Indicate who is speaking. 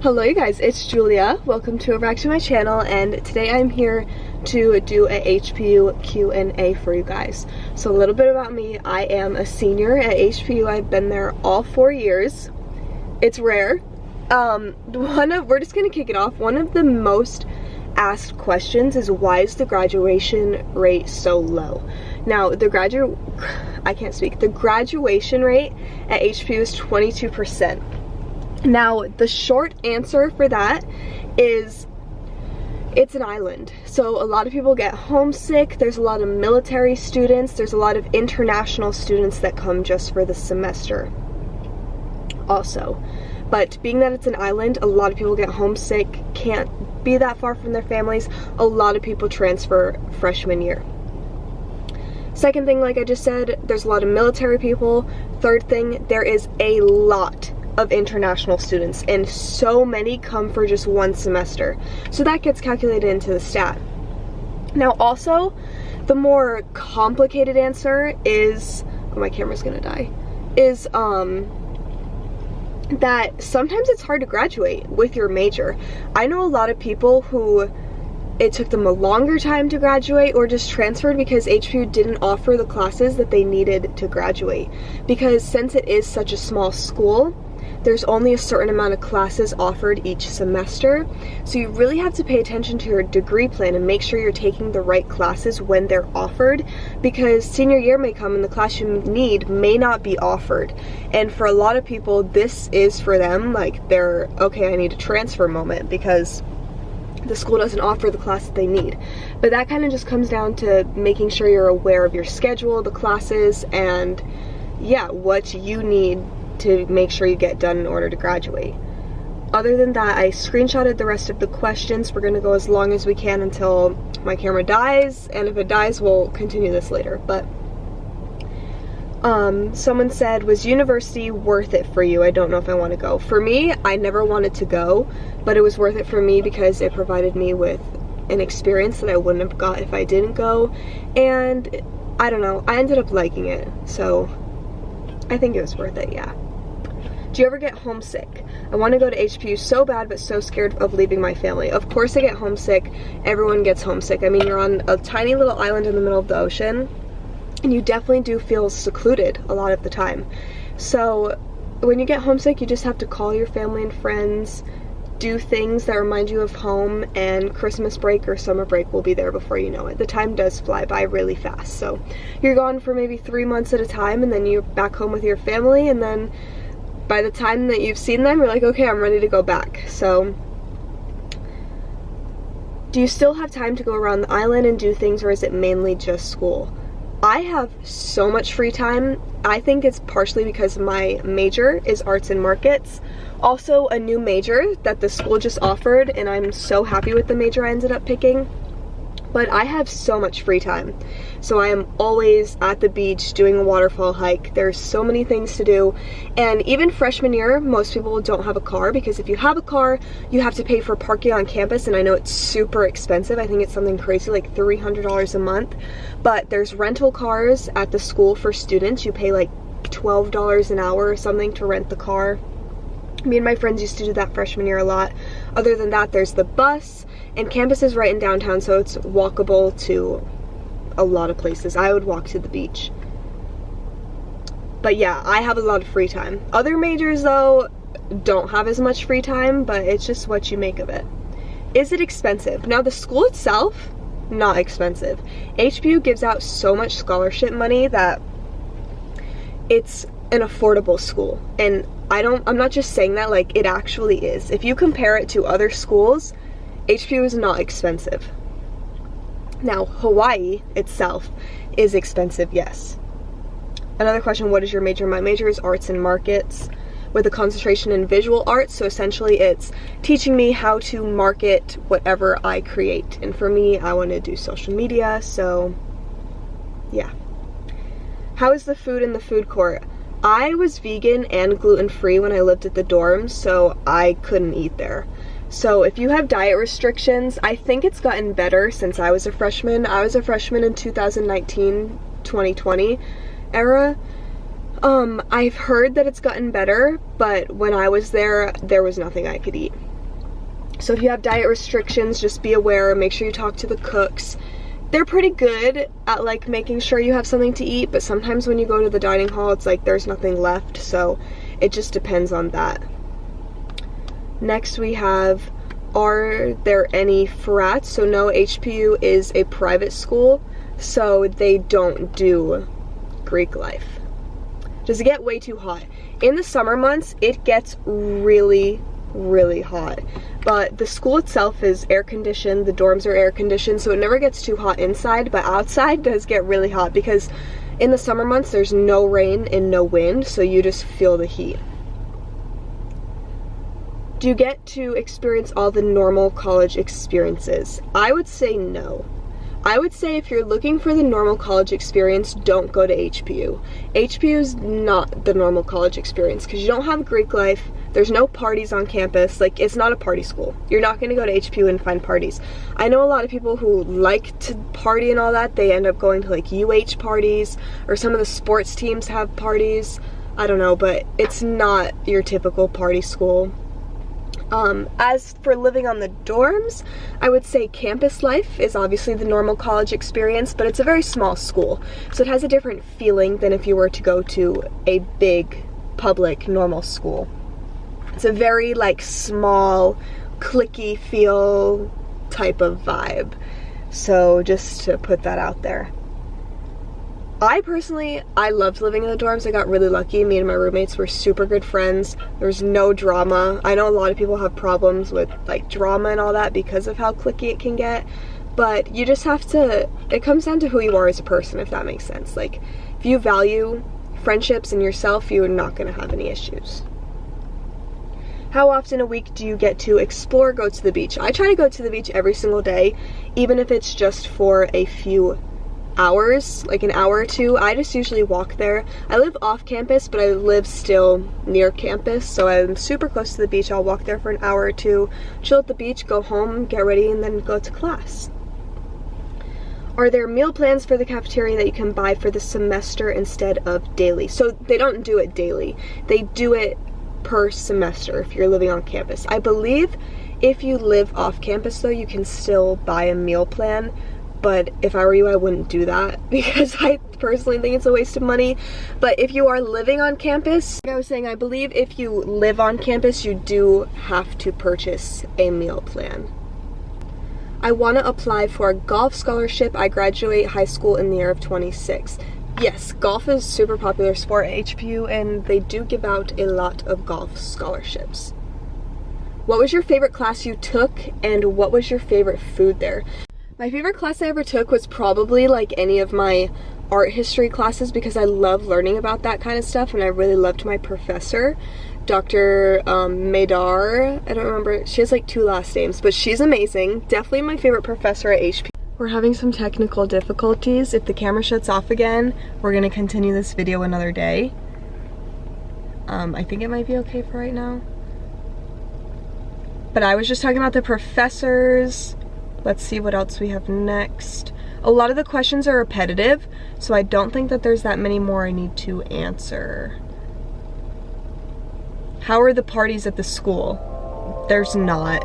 Speaker 1: Hello you guys, it's Julia. Welcome back to my channel, and today I'm here to do a HPU Q&A for you guys. So a little bit about me. I am a senior at HPU. I've been there all 4 years. It's rare. We're just gonna kick it off. One of the most asked questions is, why is the graduation rate so low? Now, the graduation rate at HPU is 22%. Now, the short answer for that is it's an island. So a lot of people get homesick. There's a lot of military students. There's a lot of international students that come just for the semester also. But being that it's an island, a lot of people get homesick, can't be that far from their families. A lot of people transfer freshman year. Second thing, like I just said, there's a lot of military people. Third thing, there is a lot of international students, and so many come for just one semester. So that gets calculated into the stat. Now also, the more complicated answer is, oh, my camera's gonna die, is that sometimes it's hard to graduate with your major. I know a lot of people who it took them a longer time to graduate or just transferred because HPU didn't offer the classes that they needed to graduate. Because since it is such a small school, there's only a certain amount of classes offered each semester. So you really have to pay attention to your degree plan and make sure you're taking the right classes when they're offered, because senior year may come and the class you need may not be offered. And for a lot of people, this is for them like their, okay, I need a transfer moment because the school doesn't offer the class that they need. But that kind of just comes down to making sure you're aware of your schedule, the classes, and yeah, what you need to make sure you get done in order to graduate. Other than that, I screenshotted the rest of the questions. We're gonna go as long as we can until my camera dies, and if it dies, we'll continue this later. But someone said, was university worth it for you? I don't know if I want to go. For me, I never wanted to go, but it was worth it for me because it provided me with an experience that I wouldn't have got if I didn't go. And I don't know, I ended up liking it, so I think it was worth it, yeah. Do you ever get homesick? I want to go to HPU so bad, but so scared of leaving my family. Of course I get homesick. Everyone gets homesick. I mean, you're on a tiny little island in the middle of the ocean, and you definitely do feel secluded a lot of the time. So when you get homesick, you just have to call your family and friends, do things that remind you of home, and Christmas break or summer break will be there before you know it. The time does fly by really fast. So you're gone for maybe 3 months at a time, and then you're back home with your family, and then by the time that you've seen them, you're like, okay, I'm ready to go back. So do you still have time to go around the island and do things, or is it mainly just school? I have so much free time. I think it's partially because my major is arts and markets. Also a new major that the school just offered, and I'm so happy with the major I ended up picking. But I have so much free time. So I am always at the beach doing a waterfall hike. There's so many things to do. And even freshman year, most people don't have a car, because if you have a car, you have to pay for parking on campus, and I know it's super expensive. I think it's something crazy like $300 a month. But there's rental cars at the school for students. You pay like $12 an hour or something to rent the car. Me and my friends used to do that freshman year a lot. Other than that, there's the bus, and campus is right in downtown, so it's walkable to a lot of places. I would walk to the beach. But yeah, I have a lot of free time. Other majors though don't have as much free time, but it's just what you make of it. Is it expensive? Now, the school itself, not expensive. HPU gives out so much scholarship money that it's an affordable school, and I'm not just saying that, like, it actually is. If you compare it to other schools, HPU is not expensive. Now, Hawaii itself is expensive, yes. Another question, what is your major? My major is arts and markets with a concentration in visual arts, so essentially it's teaching me how to market whatever I create. And for me, I want to do social media, so yeah. How is the food in the food court? I was vegan and gluten-free when I lived at the dorms, so I couldn't eat there. So if you have diet restrictions, I think it's gotten better since I was a freshman. I was a freshman in 2019-2020 era. I've heard that it's gotten better, but when I was there, there was nothing I could eat. So if you have diet restrictions, just be aware, make sure you talk to the cooks. They're pretty good at like making sure you have something to eat, but sometimes when you go to the dining hall, it's like there's nothing left, so it just depends on that. Next we have, are there any frats? So no, HPU is a private school, so they don't do Greek life. Does it get way too hot? In the summer months, it gets really hot, but the school itself is air conditioned, the dorms are air conditioned, so it never gets too hot inside, but outside does get really hot because in the summer months there's no rain and no wind, so you just feel the heat. Do you get to experience all the normal college experiences? I would say no. I would say if you're looking for the normal college experience, don't go to HPU. HPU is not the normal college experience because you don't have Greek life, there's no parties on campus, like it's not a party school. You're not going to go to HPU and find parties. I know a lot of people who like to party and all that, they end up going to like UH parties, or some of the sports teams have parties. I don't know, but it's not your typical party school. As for living on the dorms, I would say campus life is obviously the normal college experience, but it's a very small school, so it has a different feeling than if you were to go to a big public normal school. It's a very like small, cliquey feel type of vibe, so just to put that out there. I loved living in the dorms. I got really lucky. Me and my roommates were super good friends. There was no drama. I know a lot of people have problems with like drama and all that because of how cliquey it can get, but you just have to, it comes down to who you are as a person, if that makes sense. Like if you value friendships and yourself, you're not going to have any issues. How often a week do you get to explore, go to the beach? I try to go to the beach every single day, even if it's just for a few hours, like an hour or two. I just usually walk there. I live off campus, but I live still near campus, so I'm super close to the beach. I'll walk there for an hour or two, chill at the beach, go home, get ready, and then go to class. Are there meal plans for the cafeteria that you can buy for the semester instead of daily? So they don't do it daily. They do it per semester if you're living on campus. I believe if you live off campus though, you can still buy a meal plan, but if I were you, I wouldn't do that because I personally think it's a waste of money. But if you are living on campus, like I was saying, I believe if you live on campus, you do have to purchase a meal plan. I want to apply for a golf scholarship. I graduate high school in the year of 26. Yes, golf is a super popular sport at HPU, and they do give out a lot of golf scholarships. What was your favorite class you took, and what was your favorite food there? My favorite class I ever took was probably like any of my art history classes because I love learning about that kind of stuff, and I really loved my professor, Dr. Madar. I don't remember, she has like 2 last names, but she's amazing. Definitely my favorite professor at HPU. We're having some technical difficulties. If the camera shuts off again, we're gonna continue this video another day. I think it might be okay for right now. But I was just talking about the professors. Let's see what else we have next. A lot of the questions are repetitive, so I don't think that there's that many more I need to answer. How are the parties at the school? There's not.